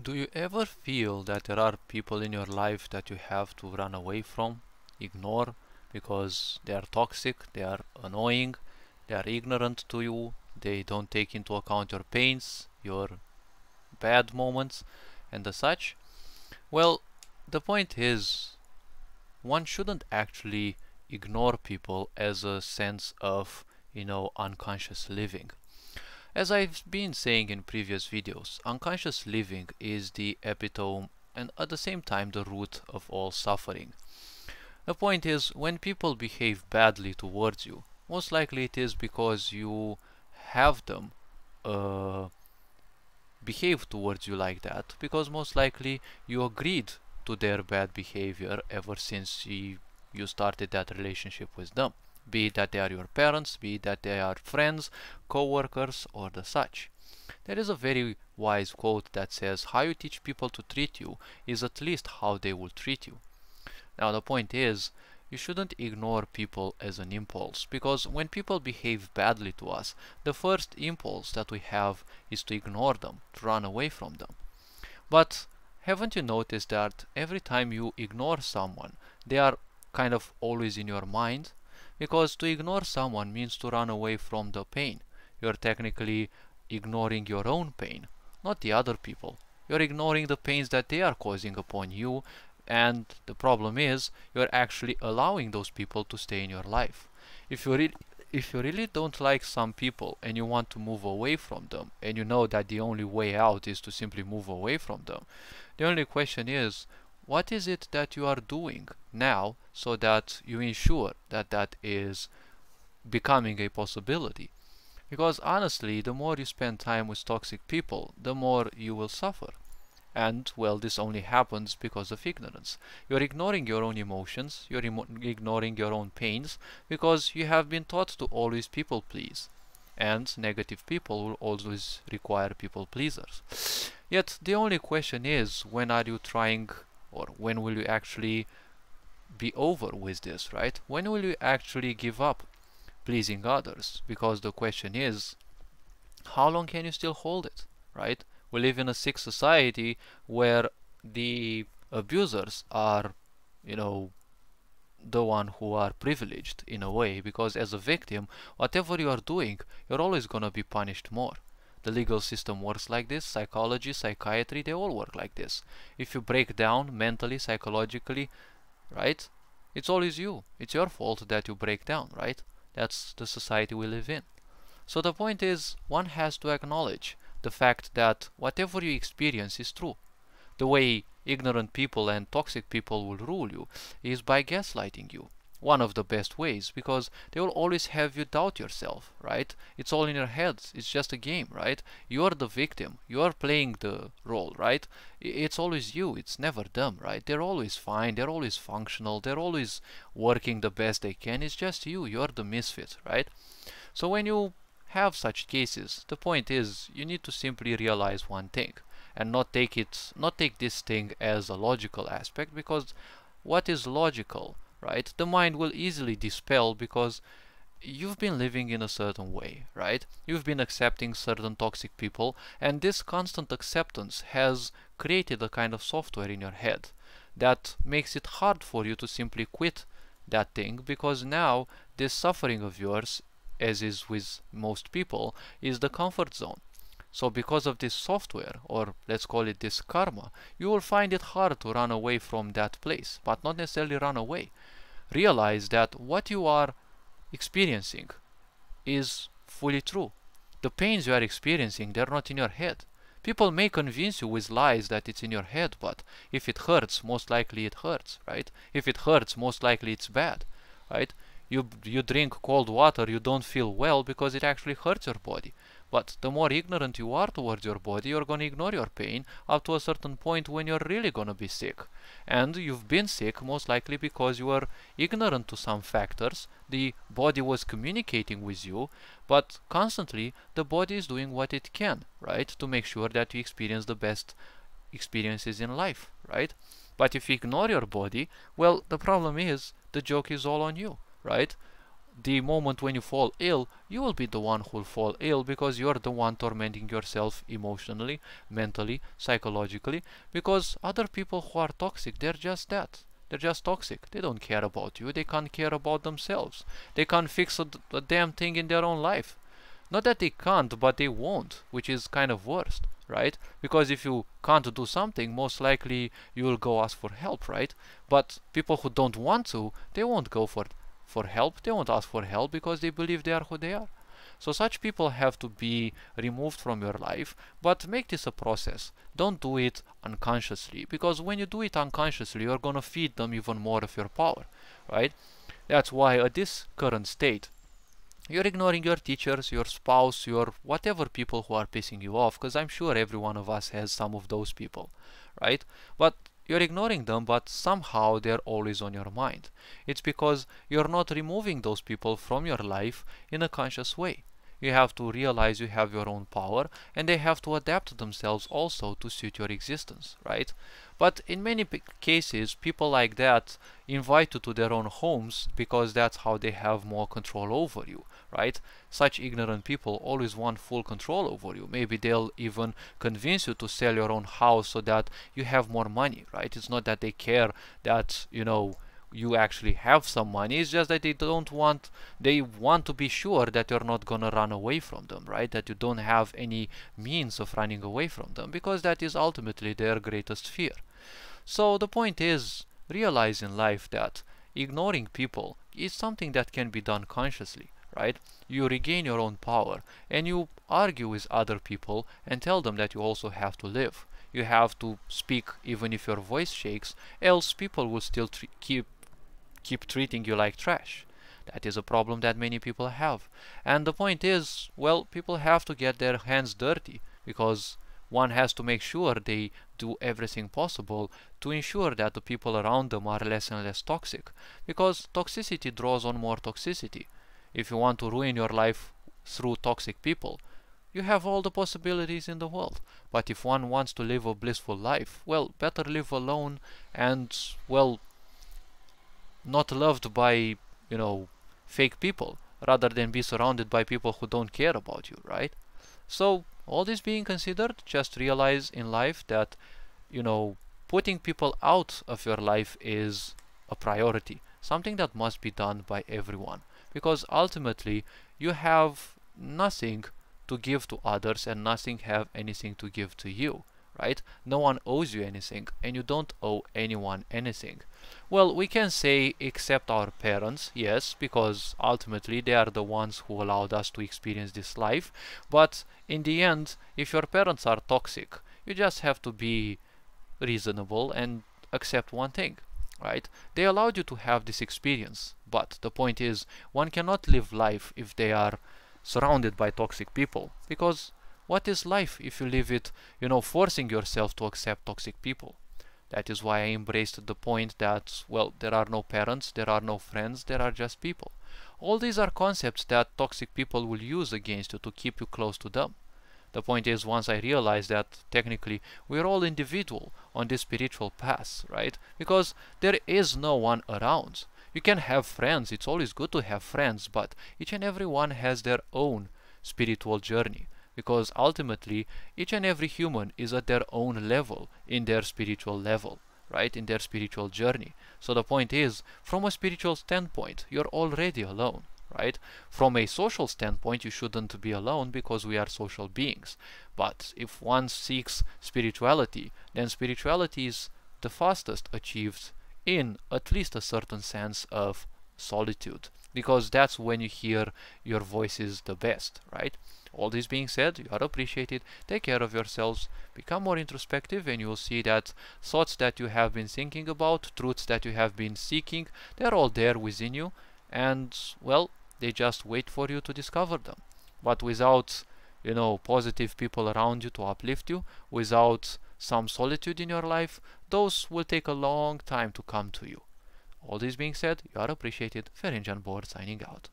Do you ever feel that there are people in your life that you have to run away from, ignore, because they are toxic, they are annoying, they are ignorant to you, they don't take into account your pains, your bad moments, and the such? Well, the point is, one shouldn't actually ignore people as a sense of, unconscious living. As I've been saying in previous videos, unconscious living is the epitome and at the same time the root of all suffering. The point is, when people behave badly towards you, most likely it is because you have them uh, behave towards you like that, because most likely you agreed to their bad behavior ever since you started that relationship with them. Be it that they are your parents, be it that they are friends, co-workers, or the such. There is a very wise quote that says, how you teach people to treat you is at least how they will treat you. Now the point is, you shouldn't ignore people as an impulse, because when people behave badly to us, the first impulse that we have is to ignore them, to run away from them. But haven't you noticed that every time you ignore someone, they are kind of always in your mind? Because to ignore someone means to run away from the pain. You're technically ignoring your own pain, not the other people. You're ignoring the pains that they are causing upon you, and the problem is you're actually allowing those people to stay in your life. If you really don't like some people and you want to move away from them, and you know that the only way out is to simply move away from them, the only question is, what is it that you are doing now so that you ensure that that is becoming a possibility? Because honestly, the more you spend time with toxic people, the more you will suffer. And, well, this only happens because of ignorance. You're ignoring your own emotions, you're ignoring your own pains, because you have been taught to always people please. And negative people will always require people pleasers. Yet, the only question is, when are you trying, or when will you actually be over with this, right? When will you actually give up pleasing others? Because the question is, how long can you still hold it, right? We live in a sick society where the abusers are, the one who are privileged in a way, because as a victim, whatever you are doing, you're always gonna be punished more. The legal system works like this, psychology, psychiatry, they all work like this. If you break down mentally, psychologically, right, it's always you. It's your fault that you break down, right? That's the society we live in. So the point is, one has to acknowledge the fact that whatever you experience is true. The way ignorant people and toxic people will rule you is by gaslighting you. One of the best ways, because they will always have you doubt yourself, right? It's all in your heads. It's just a game, right? You're the victim. You're playing the role, right? It's always you. It's never them, right? They're always fine. They're always functional. They're always working the best they can. It's just you. You're the misfit, right? So when you have such cases, the point is you need to simply realize one thing and not take this thing as a logical aspect, because what is logical, right? The mind will easily dispel, because you've been living in a certain way, right? You've been accepting certain toxic people, and this constant acceptance has created a kind of software in your head that makes it hard for you to simply quit that thing, because now this suffering of yours, as is with most people, is the comfort zone. So because of this software, or let's call it this karma, you will find it hard to run away from that place, but not necessarily run away. Realize that what you are experiencing is fully true. The pains you are experiencing, they're not in your head. People may convince you with lies that it's in your head, but if it hurts, most likely it hurts, right? If it hurts, most likely it's bad, right? You drink cold water, you don't feel well because it actually hurts your body. But the more ignorant you are towards your body, you're going to ignore your pain up to a certain point when you're really going to be sick. And you've been sick most likely because you were ignorant to some factors. The body was communicating with you, but constantly the body is doing what it can, right, to make sure that you experience the best experiences in life, right? But if you ignore your body, well, the problem is the joke is all on you, right? the moment when you fall ill, you will be the one who will fall ill because you're the one tormenting yourself emotionally, mentally, psychologically, because other people who are toxic, they're just that. They're just toxic. They don't care about you. They can't care about themselves. They can't fix a damn thing in their own life. Not that they can't, but they won't, which is kind of worst, right? Because if you can't do something, most likely you will go ask for help, right? But people who don't want to, they won't go for help. They won't ask for help because they believe they are who they are. So such people have to be removed from your life, but make this a process. Don't do it unconsciously, because when you do it unconsciously, you're gonna feed them even more of your power, right? That's why at this current state, you're ignoring your teachers, your spouse, your whatever people who are pissing you off, because I'm sure every one of us has some of those people, right? But you're ignoring them, but somehow they're always on your mind. It's because you're not removing those people from your life in a conscious way. You have to realize you have your own power, and they have to adapt themselves also to suit your existence, right? But in many cases, people like that invite you to their own homes because that's how they have more control over you, right? Such ignorant people always want full control over you. Maybe they'll even convince you to sell your own house so that you have more money, right? It's not that they care that, you actually have some money. It's just that they want to be sure that you're not gonna run away from them, right? That you don't have any means of running away from them, because that is ultimately their greatest fear. So the point is, realize in life that ignoring people is something that can be done consciously, right? You regain your own power and you argue with other people and tell them that you also have to live. You have to speak even if your voice shakes, else people will still keep treating you like trash. That is a problem that many people have. And the point is, well, people have to get their hands dirty, because one has to make sure they do everything possible to ensure that the people around them are less and less toxic, because toxicity draws on more toxicity. If you want to ruin your life through toxic people, you have all the possibilities in the world. But if one wants to live a blissful life, well, better live alone and, well, not loved by, fake people, rather than be surrounded by people who don't care about you, right? So, all this being considered, just realize in life that, putting people out of your life is a priority, something that must be done by everyone, because ultimately you have nothing to give to others and nothing have anything to give to you, right? No one owes you anything, and you don't owe anyone anything. Well, we can say except our parents, yes, because ultimately they are the ones who allowed us to experience this life. But in the end, if your parents are toxic, you just have to be reasonable and accept one thing, right? They allowed you to have this experience, but the point is, one cannot live life if they are surrounded by toxic people, because what is life if you live it, forcing yourself to accept toxic people? That is why I embraced the point that, well, there are no parents, there are no friends, there are just people. All these are concepts that toxic people will use against you to keep you close to them. The point is, once I realized that technically we're all individual on this spiritual path, right? Because there is no one around. You can have friends, it's always good to have friends, but each and every one has their own spiritual journey. Because ultimately, each and every human is at their own level, in their spiritual level, right? In their spiritual journey. So the point is, from a spiritual standpoint, you're already alone, right? From a social standpoint, you shouldn't be alone because we are social beings. But if one seeks spirituality, then spirituality is the fastest achieved in at least a certain sense of solitude. Because that's when you hear your voices the best, right? All this being said, you are appreciated, take care of yourselves, become more introspective, and you will see that thoughts that you have been thinking about, truths that you have been seeking, they're all there within you, and, well, they just wait for you to discover them. But without, positive people around you to uplift you, without some solitude in your life, those will take a long time to come to you. All this being said, you are appreciated. Ferenc Board signing out.